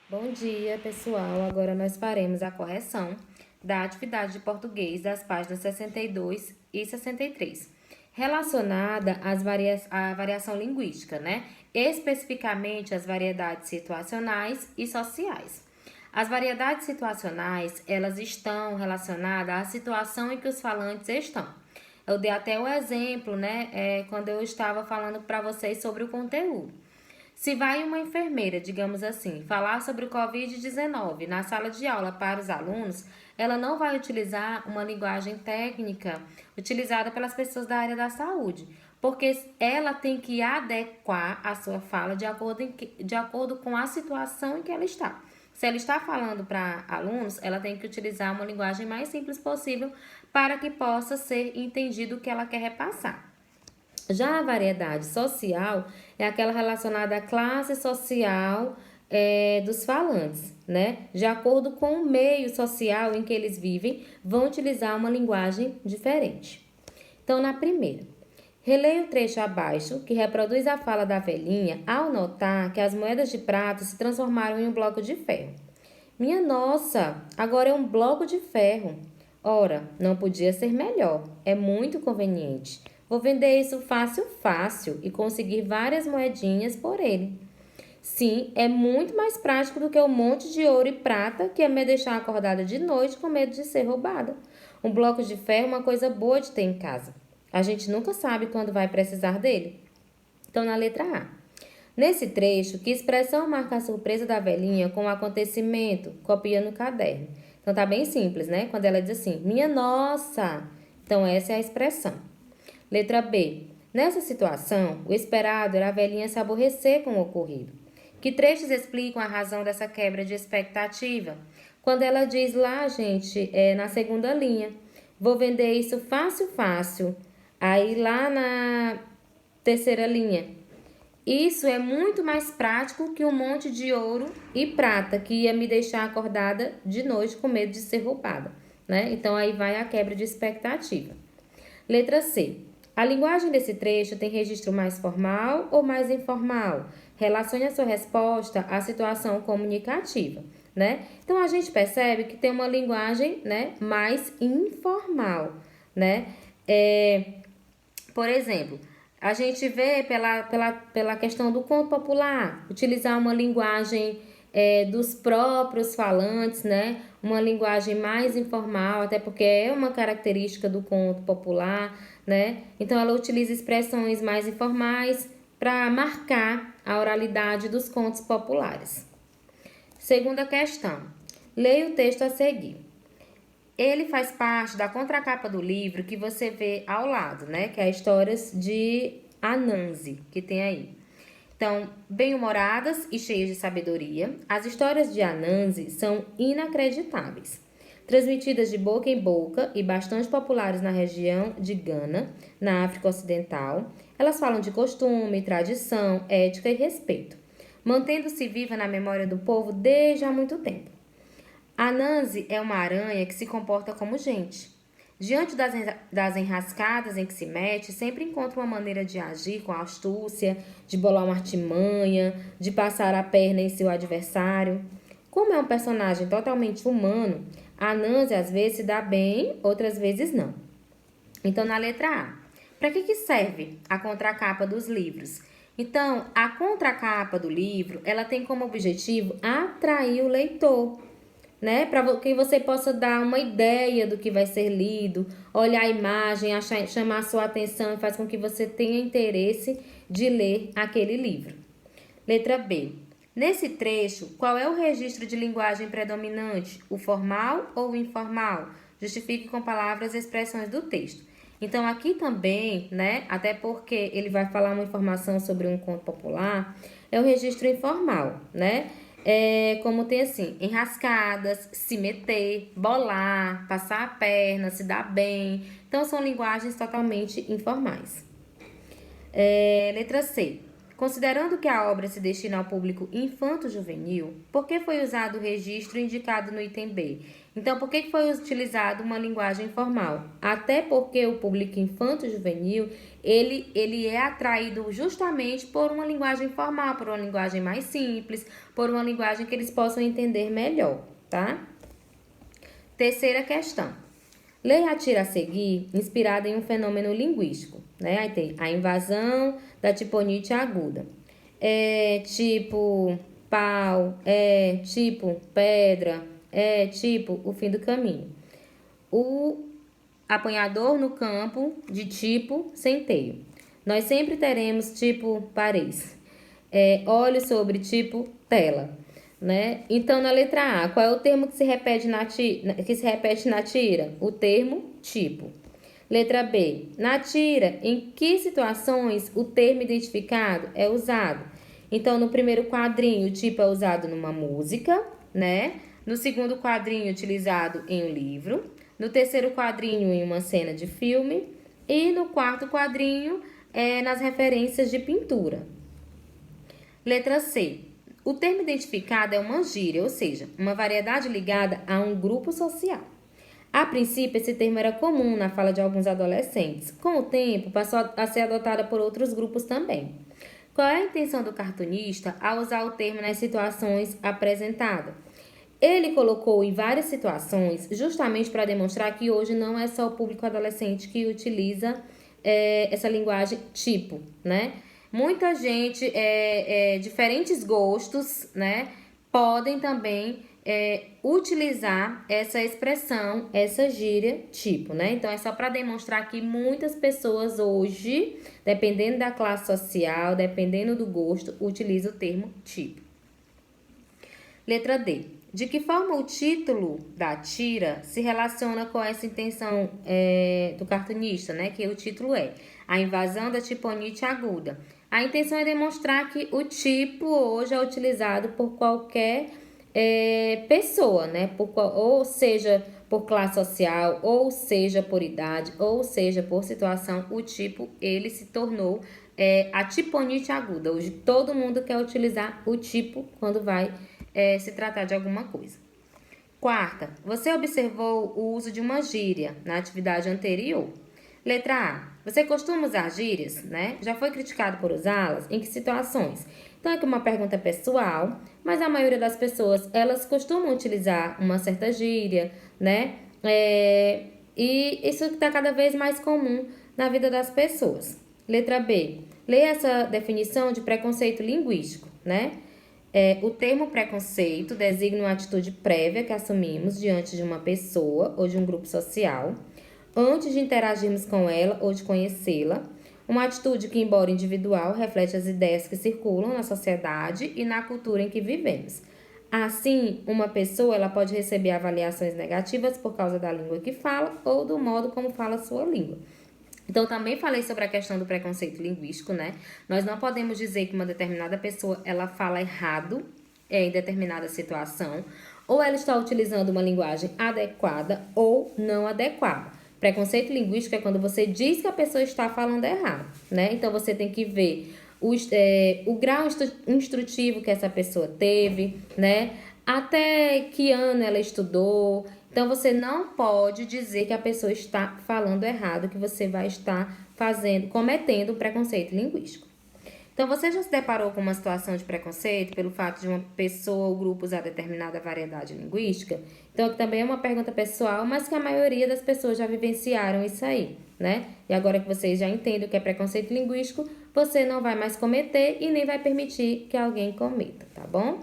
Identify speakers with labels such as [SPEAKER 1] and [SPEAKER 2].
[SPEAKER 1] Bom dia, pessoal. Agora nós faremos a correção da atividade de português das páginas 62 e 63, relacionada à variação linguística, né? Especificamente as variedades situacionais e sociais. As variedades situacionais, elas estão relacionadas à situação em que os falantes estão. Eu dei até o exemplo, né, quando eu estava falando para vocês sobre o conteúdo. Se vai uma enfermeira, digamos assim, falar sobre o Covid-19 na sala de aula para os alunos, ela não vai utilizar uma linguagem técnica utilizada pelas pessoas da área da saúde, porque ela tem que adequar a sua fala de acordo com a situação em que ela está. Se ela está falando para alunos, ela tem que utilizar uma linguagem mais simples possível para que possa ser entendido o que ela quer repassar. Já a variedade social é aquela relacionada à classe social dos falantes, né? De acordo com o meio social em que eles vivem, vão utilizar uma linguagem diferente. Então, na primeira, releia o trecho abaixo que reproduz a fala da velhinha ao notar que as moedas de prata se transformaram em um bloco de ferro. Minha nossa, agora é um bloco de ferro. Ora, não podia ser melhor. É muito conveniente. Vou vender isso fácil, fácil e conseguir várias moedinhas por ele. Sim, é muito mais prático do que um monte de ouro e prata que ia me deixar acordada de noite com medo de ser roubada. Um bloco de ferro é uma coisa boa de ter em casa. A gente nunca sabe quando vai precisar dele. Então, na letra A. Nesse trecho, que expressão marca a surpresa da velhinha com o acontecimento? Copia no caderno. Então, tá bem simples, né? Quando ela diz assim, minha nossa. Então, essa é a expressão. Letra B. Nessa situação, o esperado era a velhinha se aborrecer com o ocorrido. Que trechos explicam a razão dessa quebra de expectativa? Quando ela diz lá, gente, na segunda linha, vou vender isso fácil, fácil. Aí lá na terceira linha, isso é muito mais prático que um monte de ouro e prata que ia me deixar acordada de noite com medo de ser roubada, né? Então aí vai a quebra de expectativa. Letra C. A linguagem desse trecho tem registro mais formal ou mais informal? Relacione a sua resposta à situação comunicativa, né? Então a gente percebe que tem uma linguagem, né, mais informal, né? Por exemplo, a gente vê pela questão do conto popular, utilizar uma linguagem dos próprios falantes, né? Uma linguagem mais informal, até porque é uma característica do conto popular, né? Então, ela utiliza expressões mais informais para marcar a oralidade dos contos populares. Segunda questão. Leia o texto a seguir. Ele faz parte da contracapa do livro que você vê ao lado, né? Que é Histórias de Anansi, que tem aí. Então, bem-humoradas e cheias de sabedoria, as histórias de Anansi são inacreditáveis. Transmitidas de boca em boca e bastante populares na região de Gana, na África Ocidental, elas falam de costume, tradição, ética e respeito, mantendo-se viva na memória do povo desde há muito tempo. A Nancy é uma aranha que se comporta como gente. Diante das enrascadas em que se mete, sempre encontra uma maneira de agir com astúcia, de bolar uma artimanha, de passar a perna em seu adversário. Como é um personagem totalmente humano, a Nancy às vezes se dá bem, outras vezes não. Então, na letra A, para que serve a contracapa dos livros? Então, a contracapa do livro, ela tem como objetivo atrair o leitor, né? Para que você possa dar uma ideia do que vai ser lido, olhar a imagem, chamar a sua atenção e faz com que você tenha interesse de ler aquele livro. Letra B. Nesse trecho, qual é o registro de linguagem predominante? O formal ou o informal? Justifique com palavras e expressões do texto. Então, aqui também, né, até porque ele vai falar uma informação sobre um conto popular, é o registro informal, né? Como tem assim, enrascadas, se meter, bolar, passar a perna, se dar bem. Então, são linguagens totalmente informais. Letra C. Considerando que a obra se destina ao público infanto-juvenil, por que foi usado o registro indicado no item B? Então, por que foi utilizado uma linguagem informal? Até porque o público infanto-juvenil, ele é atraído justamente por uma linguagem formal, por uma linguagem mais simples, por uma linguagem que eles possam entender melhor, tá? Terceira questão. Leia a tira a seguir, inspirada em um fenômeno linguístico, né? Aí tem a invasão da tiponite aguda. É tipo pau, é tipo pedra, é tipo o fim do caminho. O apanhador no campo de tipo centeio. Nós sempre teremos tipo pares. Óleo sobre tipo tela, né? Então, na letra A, qual é o termo que se repete na tira? O termo tipo. Letra B, na tira, em que situações o termo identificado é usado? Então, no primeiro quadrinho, o tipo é usado numa música, né? No segundo quadrinho, utilizado em um livro. No terceiro quadrinho, em uma cena de filme. E no quarto quadrinho, nas referências de pintura. Letra C. O termo identificado é uma gíria, ou seja, uma variedade ligada a um grupo social. A princípio, esse termo era comum na fala de alguns adolescentes. Com o tempo, passou a ser adotada por outros grupos também. Qual é a intenção do cartunista ao usar o termo nas situações apresentadas? Ele colocou em várias situações justamente para demonstrar que hoje não é só o público adolescente que utiliza essa linguagem tipo, né? Muita gente, diferentes gostos, né, podem também utilizar essa expressão, essa gíria tipo, né? Então, é só para demonstrar que muitas pessoas hoje, dependendo da classe social, dependendo do gosto, utilizam o termo tipo. Letra D. De que forma o título da tira se relaciona com essa intenção do cartunista, né? Que o título é A Invasão da Tiponite Aguda. A intenção é demonstrar que o tipo hoje é utilizado por qualquer pessoa, né? Ou seja, por classe social, ou seja, por idade, ou seja, por situação, o tipo, ele se tornou a tiponite aguda. Hoje todo mundo quer utilizar o tipo quando vai se tratar de alguma coisa. Quarta, você observou o uso de uma gíria na atividade anterior? Letra A. Você costuma usar gírias, né? Já foi criticado por usá-las? Em que situações? Então, é que uma pergunta pessoal, mas a maioria das pessoas, elas costumam utilizar uma certa gíria, né? E isso está cada vez mais comum na vida das pessoas. Letra B. Leia essa definição de preconceito linguístico, né? O termo preconceito designa uma atitude prévia que assumimos diante de uma pessoa ou de um grupo social, antes de interagirmos com ela ou de conhecê-la. Uma atitude que, embora individual, reflete as ideias que circulam na sociedade e na cultura em que vivemos. Assim, uma pessoa ela pode receber avaliações negativas por causa da língua que fala ou do modo como fala a sua língua. Então, também falei sobre a questão do preconceito linguístico, né? Nós não podemos dizer que uma determinada pessoa, ela fala errado em determinada situação, ou ela está utilizando uma linguagem adequada ou não adequada. Preconceito linguístico é quando você diz que a pessoa está falando errado, né? Então, você tem que ver o grau instrutivo que essa pessoa teve, né? Até que ano ela estudou. Então, você não pode dizer que a pessoa está falando errado, que você vai estar cometendo preconceito linguístico. Então, você já se deparou com uma situação de preconceito pelo fato de uma pessoa ou grupo usar determinada variedade linguística? Então, aqui também é uma pergunta pessoal, mas que a maioria das pessoas já vivenciaram isso aí, né? E agora que vocês já entendem o que é preconceito linguístico, você não vai mais cometer e nem vai permitir que alguém cometa, tá bom?